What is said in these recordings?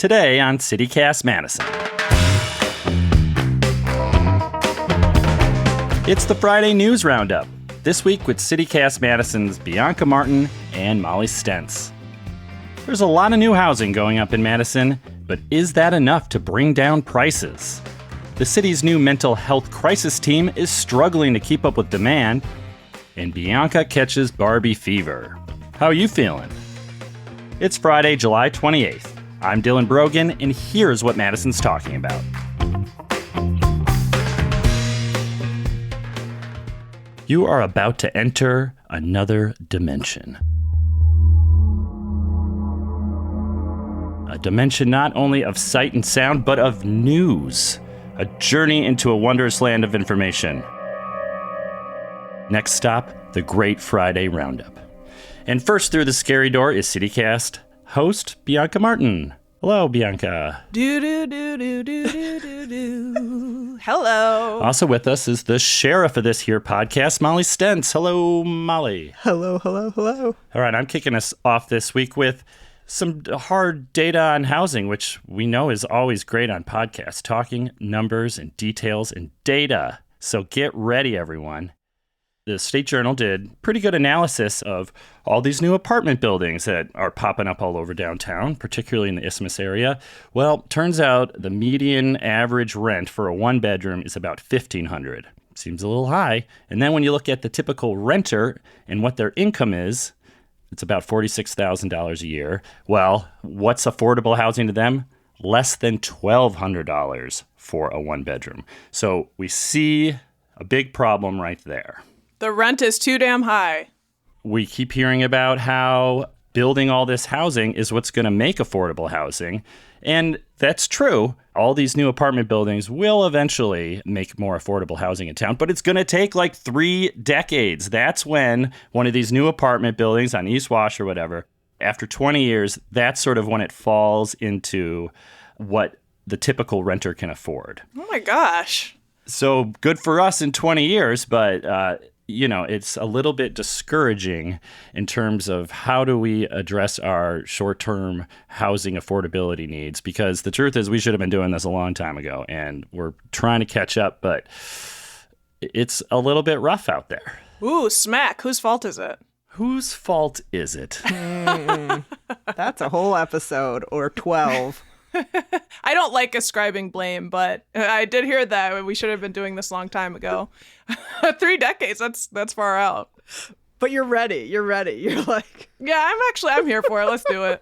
Today on CityCast Madison. It's the Friday News Roundup. This week with CityCast Madison's Bianca Martin and Molly Stentz. There's a lot of new housing going up in Madison, but is that enough to bring down prices? The city's new mental health crisis team is struggling to keep up with demand, and Bianca catches Barbie fever. How are you feeling? It's Friday, July 28th. I'm Dylan Brogan, and here's what Madison's talking about. You are about to enter another dimension. A dimension not only of sight and sound, but of news. A journey into a wondrous land of information. Next stop, the Great Friday Roundup. And first through the scary door is CityCast host Bianca Martin. Hello, Bianca. Do. Hello. Also with us is the sheriff of this here podcast, Molly Stentz. Hello, Molly. Hello. All right, I'm kicking us off this week with some hard data on housing, which we know is always great on podcasts, talking numbers and details and data. So get ready, everyone. The State Journal did pretty good analysis of all these new apartment buildings that are popping up all over downtown, particularly in the Isthmus area. Well, turns out the median average rent for a one-bedroom is about $1,500. Seems a little high. And then when you look at the typical renter and what their income is, it's about $46,000 a year. Well, what's affordable housing to them? Less than $1,200 for a one-bedroom. So we see a big problem right there. The rent is too damn high. We keep hearing about how building all this housing is what's going to make affordable housing. And that's true. All these new apartment buildings will eventually make more affordable housing in town, but it's going to take like 3 decades. That's when one of these new apartment buildings on East Wash or whatever, after 20 years, that's sort of when it falls into what the typical renter can afford. Oh my gosh. So good for us in 20 years, but it's a little bit discouraging in terms of how do we address our short-term housing affordability needs, because the truth is we should have been doing this a long time ago, and we're trying to catch up, but it's a little bit rough out there. Ooh, smack. Whose fault is it? Whose fault is it? That's a whole episode, or 12. I don't like ascribing blame, but I did hear that we should have been doing this a long time ago. 3 decades, that's far out. But you're ready. You're like... Yeah, I'm here for it. Let's do it.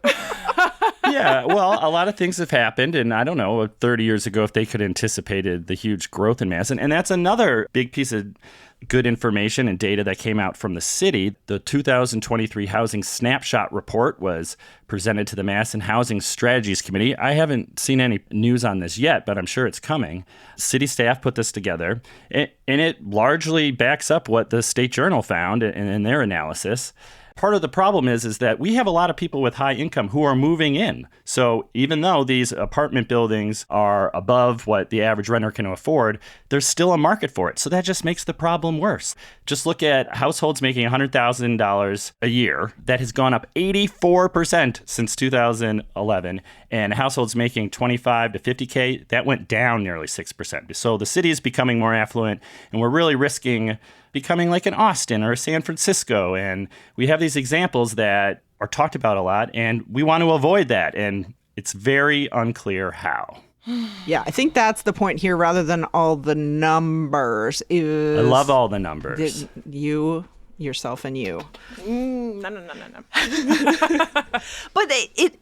Yeah, well, a lot of things have happened, and I don't know, 30 years ago, if they could have anticipated the huge growth in Madison. And that's another big piece of good information and data that came out from the city. The 2023 Housing Snapshot Report was presented to the Madison Housing Strategies Committee. I haven't seen any news on this yet, but I'm sure it's coming. City staff put this together, and it largely backs up what the State Journal found in their analysis. Part of the problem is that we have a lot of people with high income who are moving in. So even though these apartment buildings are above what the average renter can afford, there's still a market for it. So that just makes the problem worse. Just look at households making $100,000 a year. That has gone up 84% since 2011. And households making $25 to $50K, that went down nearly 6%. So the city is becoming more affluent, and we're really risking becoming like an Austin or a San Francisco. And we have these examples that are talked about a lot, and we want to avoid that. And it's very unclear how. Yeah, I think that's the point here, rather than all the numbers. I love all the numbers. You, yourself, and you. No. But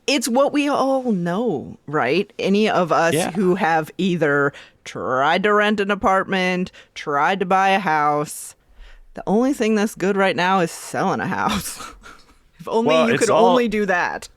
it's what we all know, right? Any of us who have either tried to rent an apartment, tried to buy a house. The only thing that's good right now is selling a house. If only you could only do that.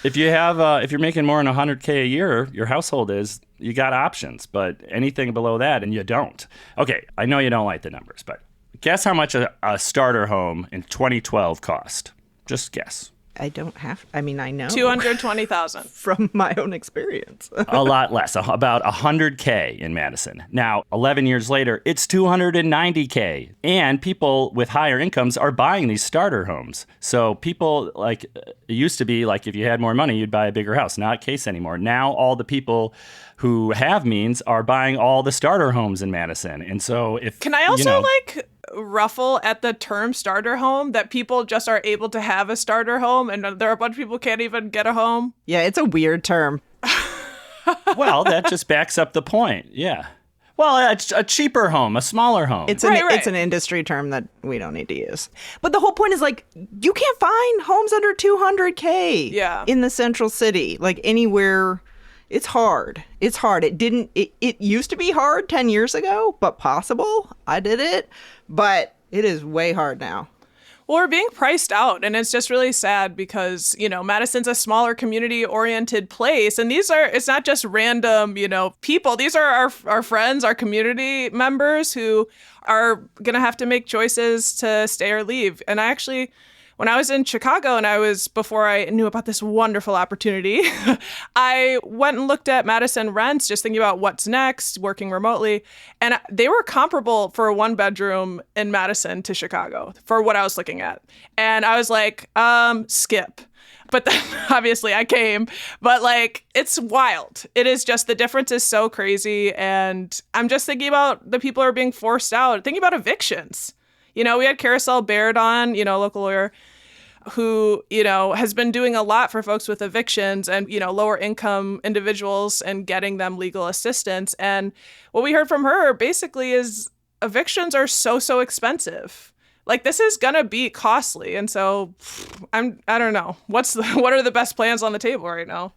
If you're making more than $100K a year, your household you got options, but anything below that, and you don't. Okay, I know you don't like the numbers, but guess how much a starter home in 2012 cost? Just guess. I don't have, I mean, I know 220,000 from my own experience. A lot less, about 100K in Madison. Now, 11 years later, it's 290K. And people with higher incomes are buying these starter homes. So people, like, it used to be like if you had more money, you'd buy a bigger house. Not the case anymore. Now all the people who have means are buying all the starter homes in Madison. And so if... Can I also, ruffle at the term starter home, that people just are able to have a starter home and there are a bunch of people who can't even get a home? Yeah, it's a weird term. Well, that just backs up the point. Yeah. Well, it's a cheaper home, a smaller home. It's an industry term that we don't need to use. But the whole point is, like, you can't find homes under 200K in the central city, like anywhere. It's hard. It's hard. It used to be hard 10 years ago, but possible. I did it, but it is way hard now. Well, we're being priced out, and it's just really sad because, Madison's a smaller community-oriented place, and it's not just random, people. These are our friends, our community members who are going to have to make choices to stay or leave. And when I was in Chicago before I knew about this wonderful opportunity, I went and looked at Madison rents, just thinking about what's next, working remotely. And they were comparable for a 1-bedroom in Madison to Chicago for what I was looking at. And I was like, skip. But then obviously I came, but it's wild. It is just, the difference is so crazy. And I'm just thinking about the people who are being forced out, thinking about evictions. We had Carousel Baird on, local lawyer, who, has been doing a lot for folks with evictions and, lower income individuals and getting them legal assistance. And what we heard from her basically is evictions are so expensive. This is going to be costly. And so I don't know. What are the best plans on the table right now?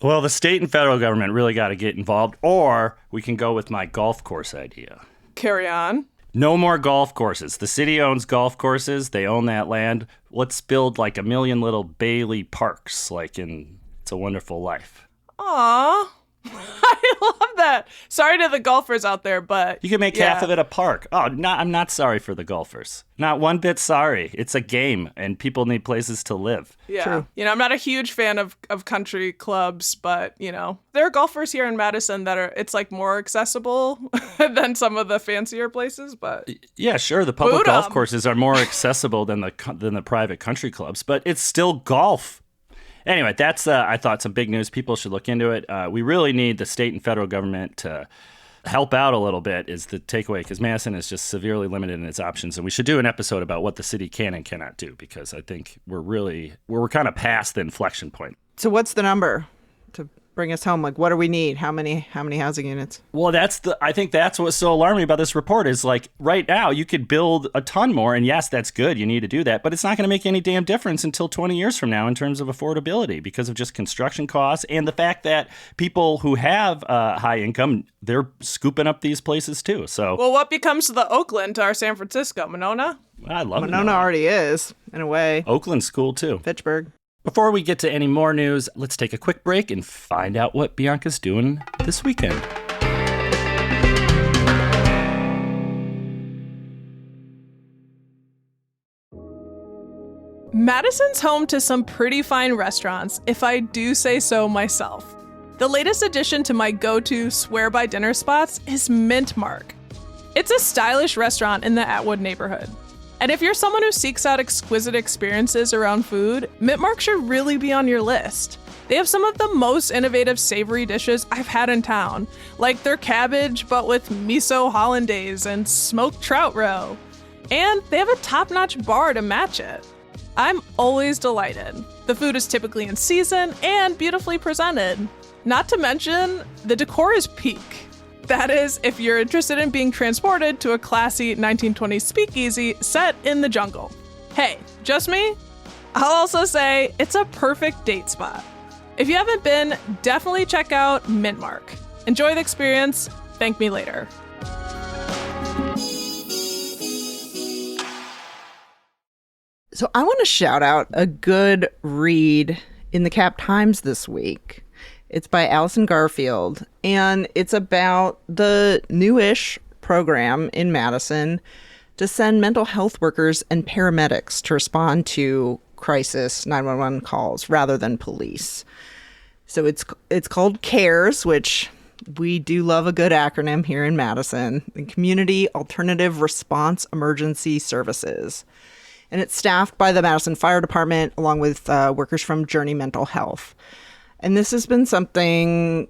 Well, the state and federal government really got to get involved, or we can go with my golf course idea. Carry on. No more golf courses. The city owns golf courses. They own that land. Let's build 1 million little Bailey parks, like in It's a Wonderful Life. Aw. I love that. Sorry to the golfers out there, but... You can make half of it a park. Oh, I'm not sorry for the golfers. Not one bit sorry. It's a game, and people need places to live. Yeah. True. I'm not a huge fan of country clubs, but, there are golfers here in Madison that it's, more accessible than some of the fancier places, but... Yeah, sure. The public golf courses are more accessible than the private country clubs, but it's still golf. Anyway, that's, I thought, some big news. People should look into it. We really need the state and federal government to help out a little bit is the takeaway, because Madison is just severely limited in its options. And we should do an episode about what the city can and cannot do, because I think we're kind of past the inflection point. So what's the number to bring us home? What do we need? How many housing units? Well, I think that's what's so alarming about this report is right now you could build a ton more. And yes, that's good. You need to do that. But it's not going to make any damn difference until 20 years from now in terms of affordability because of just construction costs and the fact that people who have high income, they're scooping up these places too. So, well, what becomes of the Oakland to our San Francisco? Monona? I love Monona already is, in a way. Oakland's cool too. Fitchburg. Before we get to any more news, let's take a quick break and find out what Bianca's doing this weekend. Madison's home to some pretty fine restaurants, if I do say so myself. The latest addition to my go-to swear-by dinner spots is Mint Mark. It's a stylish restaurant in the Atwood neighborhood. And if you're someone who seeks out exquisite experiences around food, Mint Mark should really be on your list. They have some of the most innovative savory dishes I've had in town, like their cabbage but with miso hollandaise and smoked trout roe. And they have a top-notch bar to match it. I'm always delighted. The food is typically in season and beautifully presented. Not to mention, the decor is peak. That is, if you're interested in being transported to a classy 1920s speakeasy set in the jungle. Hey, just me? I'll also say it's a perfect date spot. If you haven't been, definitely check out Mint Mark. Enjoy the experience. Thank me later. So I want to shout out a good read in the Cap Times this week. It's by Allison Garfield, and it's about the newish program in Madison to send mental health workers and paramedics to respond to crisis 911 calls rather than police. So it's called CARES, which we do love a good acronym here in Madison, the Community Alternative Response Emergency Services. And it's staffed by the Madison Fire Department along with workers from Journey Mental Health. And this has been something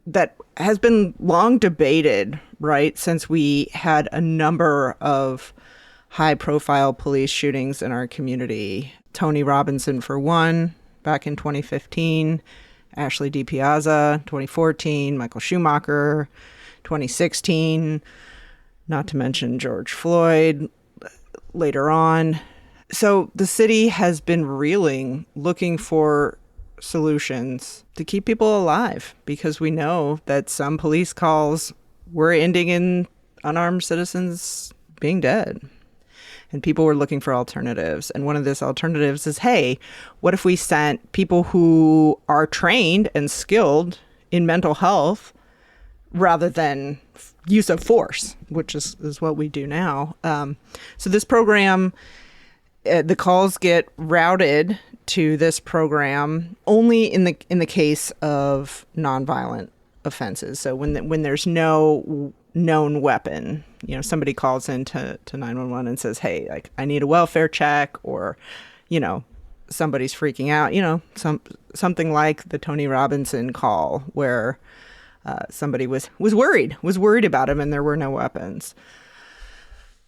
that has been long debated, right, since we had a number of high-profile police shootings in our community. Tony Robinson, for one, back in 2015, Ashley DiPiazza, 2014, Michael Schumacher, 2016, not to mention George Floyd later on. So the city has been reeling, looking for solutions to keep people alive, because we know that some police calls were ending in unarmed citizens being dead. And people were looking for alternatives. And one of those alternatives is, hey, what if we sent people who are trained and skilled in mental health rather than use of force, which is what we do now. So this program, the calls get routed to this program only in the case of nonviolent offenses. So when there's no known weapon, somebody calls into 911 and says, hey, like, I need a welfare check, or, somebody's freaking out, something like the Tony Robinson call where somebody was worried about him and there were no weapons.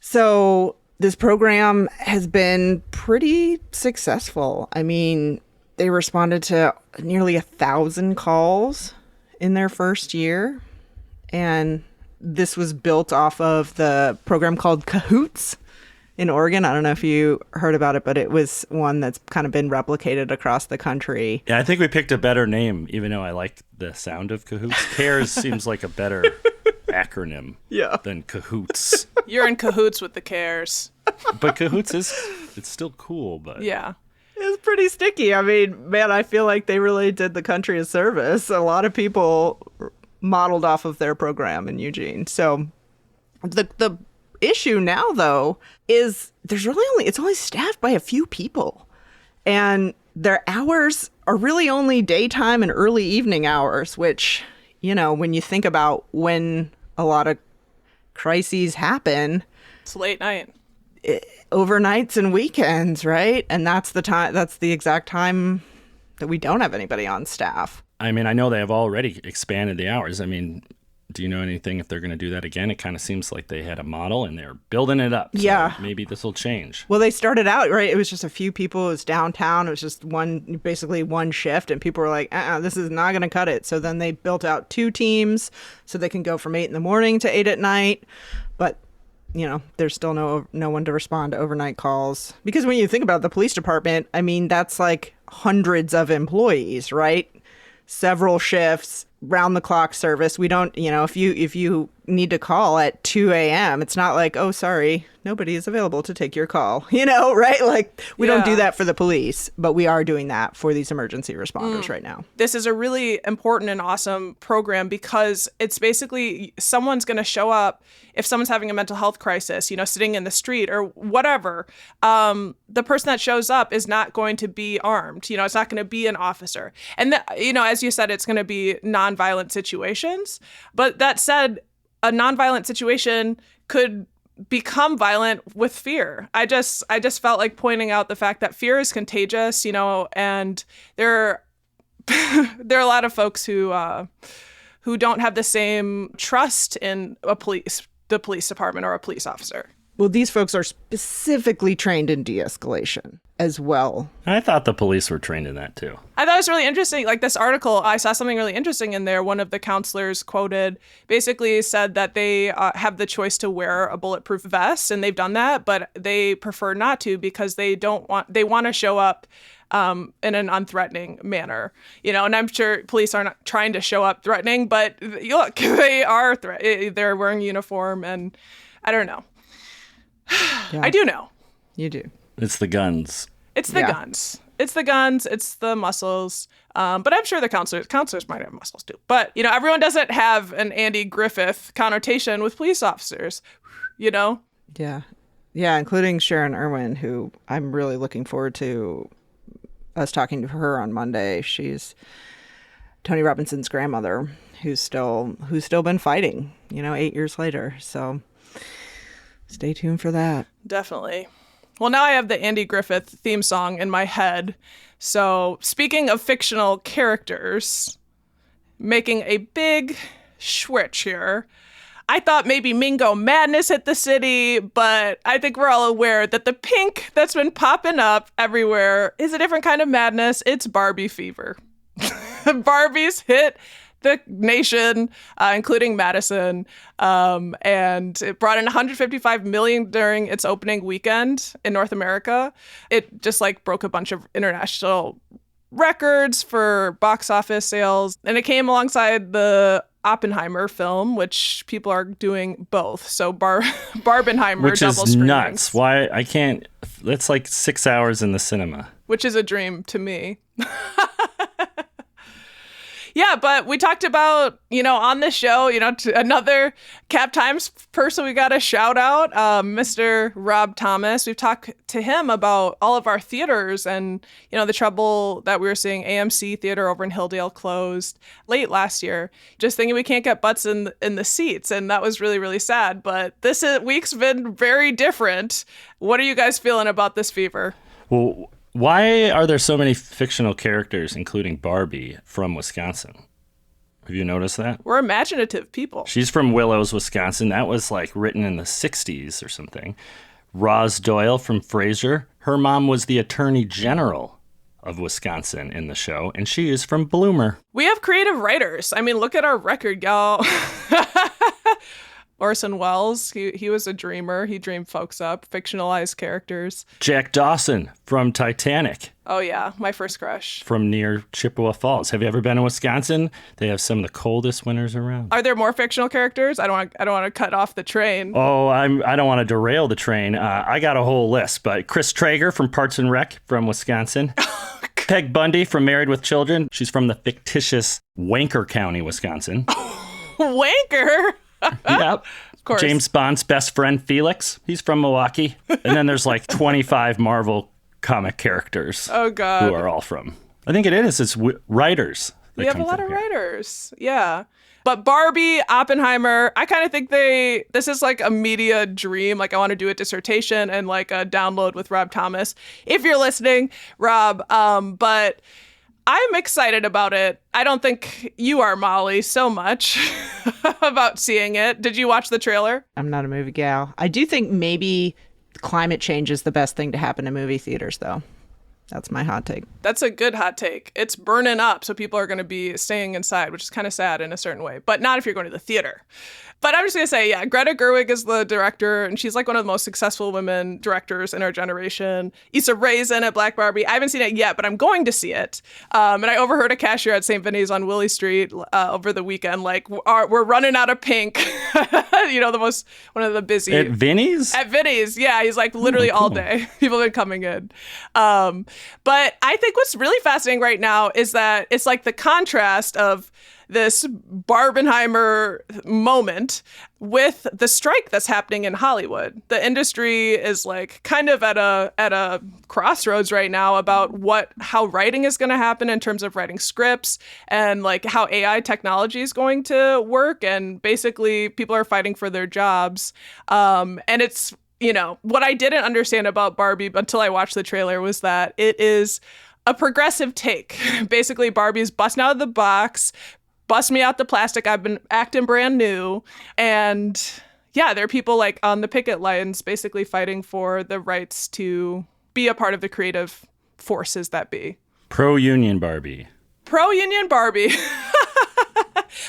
So this program has been pretty successful. I mean, they responded to nearly 1,000 calls in their first year. And this was built off of the program called Cahoots in Oregon. I don't know if you heard about it, but it was one that's kind of been replicated across the country. Yeah, I think we picked a better name, even though I like the sound of Cahoots. CARES seems like a better acronym than Cahoots. You're in cahoots with the CARES. But Cahoots it's still cool, but... Yeah. It's pretty sticky. I mean, man, I feel like they really did the country a service. A lot of people modeled off of their program in Eugene. So the issue now, though, is it's only staffed by a few people. And their hours are really only daytime and early evening hours, which, when you think about when a lot of crises happen, it's late night. Overnights and weekends, right? And that's the exact time that we don't have anybody on staff. I mean, I know they have already expanded the hours. I mean, do you know anything if they're going to do that again? It kind of seems like they had a model and they're building it up. So yeah. Maybe this will change. Well, they started out, right? It was just a few people. It was downtown. It was just basically one shift. And people were like, this is not going to cut it. So then they built out 2 teams so they can go from 8 in the morning to 8 at night. But there's still no one to respond to overnight calls. Because when you think about the police department, I mean, that's like hundreds of employees, right? Several shifts, round the clock service. We don't, if you need to call at 2 a.m., it's not like, oh, sorry, nobody is available to take your call, right? Like, we don't do that for the police, but we are doing that for these emergency responders right now. This is a really important and awesome program because it's basically someone's going to show up if someone's having a mental health crisis, sitting in the street or whatever. The person that shows up is not going to be armed. It's not going to be an officer. And, as you said, it's going to be nonviolent situations. But that said, a nonviolent situation could become violent with fear. I just felt like pointing out the fact that fear is contagious, and there are a lot of folks who don't have the same trust in the police department or a police officer. Well, these folks are specifically trained in de-escalation as well. I thought the police were trained in that too. I thought it was really interesting. Like this article, I saw something really interesting in there. One of the counselors quoted basically said that they have the choice to wear a bulletproof vest, and they've done that, but they prefer not to because they want to show up in an unthreatening manner, and I'm sure police are not trying to show up threatening, but look, they are they're wearing uniform, and I don't know. Yeah. I do know. You do. It's the guns. It's the guns. It's the guns. It's the muscles. But I'm sure the counselors might have muscles too. But, everyone doesn't have an Andy Griffith connotation with police officers, Yeah. Yeah, including Sharon Irwin, who I'm really looking forward to I was talking to her on Monday. She's Tony Robinson's grandmother, who's still been fighting, 8 years later. So stay tuned for that. Definitely. Well, now I have the Andy Griffith theme song in my head. So speaking of fictional characters, making a big switch here, I thought maybe Mingo Madness hit the city, but I think we're all aware that the pink that's been popping up everywhere is a different kind of madness. It's Barbie fever. Barbies hit the nation, including Madison, and it brought in $155 million during its opening weekend in North America. It just broke a bunch of international records for box office sales, and it came alongside the Oppenheimer film, which people are doing both. So Barbenheimer, which double is screenings. Nuts. Why I can't? That's 6 hours in the cinema, which is a dream to me. Yeah, but we talked about, on the show, another Cap Times person we got a shout out, Mr. Rob Thomas. We've talked to him about all of our theaters and, the trouble that we were seeing. AMC Theater over in Hilldale closed late last year. Just thinking we can't get butts in the seats. And that was really, really sad. But this week's been very different. What are you guys feeling about this fever? Well, why are there so many fictional characters, including Barbie, from Wisconsin? Have you noticed that? We're imaginative people. She's from Willows, Wisconsin. That was written in the 60s or something. Roz Doyle from Frasier. Her mom was the Attorney General of Wisconsin in the show, and she is from Bloomer. We have creative writers. I mean, look at our record, y'all. Orson Welles, he was a dreamer. He dreamed folks up, fictionalized characters. Jack Dawson from Titanic. Oh, yeah, my first crush. From near Chippewa Falls. Have you ever been to Wisconsin? They have some of the coldest winters around. Are there more fictional characters? I don't want to cut off the train. Oh, I don't want to derail the train. I got a whole list, but Chris Traeger from Parks and Rec from Wisconsin. Peg Bundy from Married with Children. She's from the fictitious Wanker County, Wisconsin. Wanker? Yep. Of course. James Bond's best friend, Felix. He's from Milwaukee. And then there's 25 Marvel comic characters. Oh, God. Who are all from. I think it's writers. We have a lot of writers. Yeah. But Barbie, Oppenheimer, I kind of think this is a media dream. I want to do a dissertation and a download with Rob Thomas. If you're listening, Rob, but I'm excited about it. I don't think you are, Molly, so much about seeing it. Did you watch the trailer? I'm not a movie gal. I do think maybe climate change is the best thing to happen in movie theaters, though. That's my hot take. That's a good hot take. It's burning up, so people are going to be staying inside, which is kind of sad in a certain way, but not if you're going to the theater. But I'm just going to say, yeah, Greta Gerwig is the director, and she's one of the most successful women directors in our generation. Issa Rae's in it, Black Barbie. I haven't seen it yet, but I'm going to see it. And I overheard a cashier at St. Vinny's on Willie Street over the weekend, we're running out of pink. One of the busy. At Vinny's? At Vinny's, yeah. He's literally all day. People have been coming in. But I think what's really fascinating right now is that it's the contrast of this Barbenheimer moment with the strike that's happening in Hollywood. The industry is kind of at a crossroads right now about how writing is going to happen in terms of writing scripts and how AI technology is going to work. And basically people are fighting for their jobs. And it's, what I didn't understand about Barbie until I watched the trailer was that it is a progressive take. Basically, Barbie's busting out of the box, bust me out the plastic. I've been acting brand new. And yeah, there are people on the picket lines basically fighting for the rights to be a part of the creative forces that be. Pro-union Barbie. Pro-union Barbie.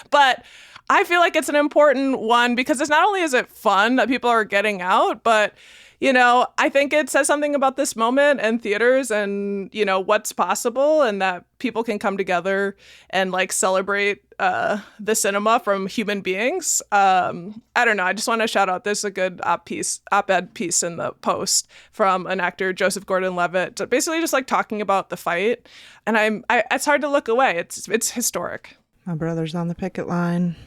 But I feel it's an important one because it's not only is it fun that people are getting out, but I think it says something about this moment and theaters and, what's possible and that people can come together and celebrate the cinema from human beings. I don't know. I just want to shout out. There's a good op-ed piece in the Post from an actor, Joseph Gordon-Levitt, basically just talking about the fight. And it's hard to look away. It's historic. My brother's on the picket line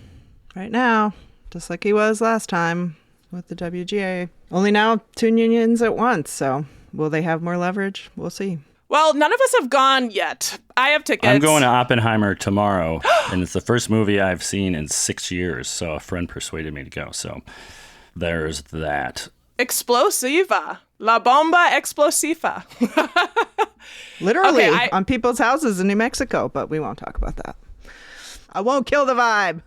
right now, just like he was last time with the WGA. Only now 2 unions at once, so will they have more leverage? We'll see. Well, none of us have gone yet. I have tickets. I'm going to Oppenheimer tomorrow, and it's the first movie I've seen in 6 years, so a friend persuaded me to go. So there's that. Explosiva. La bomba explosiva. Literally on people's houses in New Mexico, but we won't talk about that. I won't kill the vibe.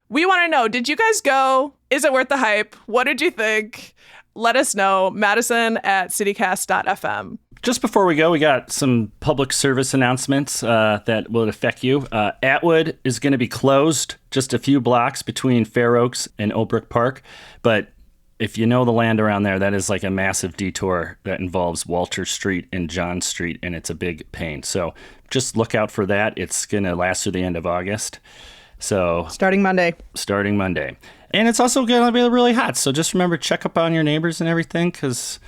We want to know, did you guys go? Is it worth the hype? What did you think? Let us know. Madison at citycast.fm. Just before we go, we got some public service announcements that will affect you. Atwood is going to be closed just a few blocks between Fair Oaks and Old Brook Park. But if you know the land around there, that is like a massive detour that involves Walter Street and John Street, and it's a big pain. So just look out for that. It's going to last through the end of August. So starting Monday. And it's also going to be really hot. So just remember, check up on your neighbors and everything, because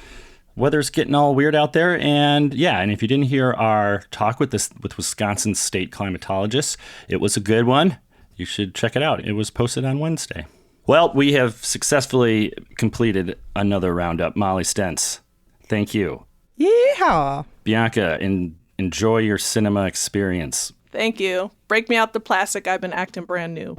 weather's getting all weird out there. And yeah, and if you didn't hear our talk with Wisconsin state climatologists, it was a good one. You should check it out. It was posted on Wednesday. Well, we have successfully completed another roundup. Molly Stentz, thank you. Yeehaw. Bianca, enjoy your cinema experience. Thank you. Break me out the plastic. I've been acting brand new.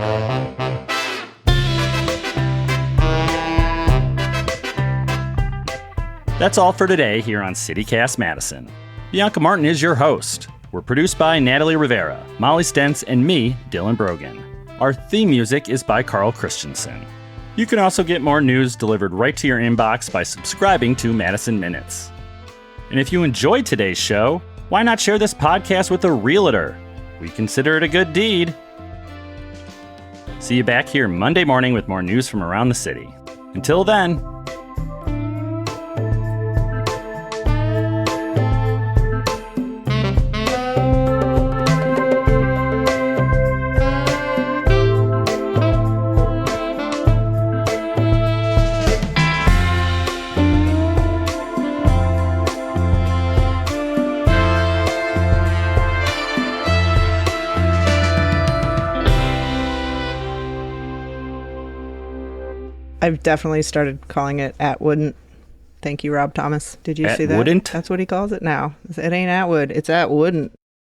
That's all for today here on CityCast Madison. Bianca Martin is your host. We're produced by Natalie Rivera, Molly Stentz, and me, Dylan Brogan. Our theme music is by Carl Christensen. You can also get more news delivered right to your inbox by subscribing to Madison Minutes. And if you enjoyed today's show, why not share this podcast with a realtor? We consider it a good deed. See you back here Monday morning with more news from around the city. Until then, I've definitely started calling it Atwoodn't. Thank you, Rob Thomas. Did you see that? Atwoodn't? That's what he calls it now. It ain't Atwood. It's Atwoodn't.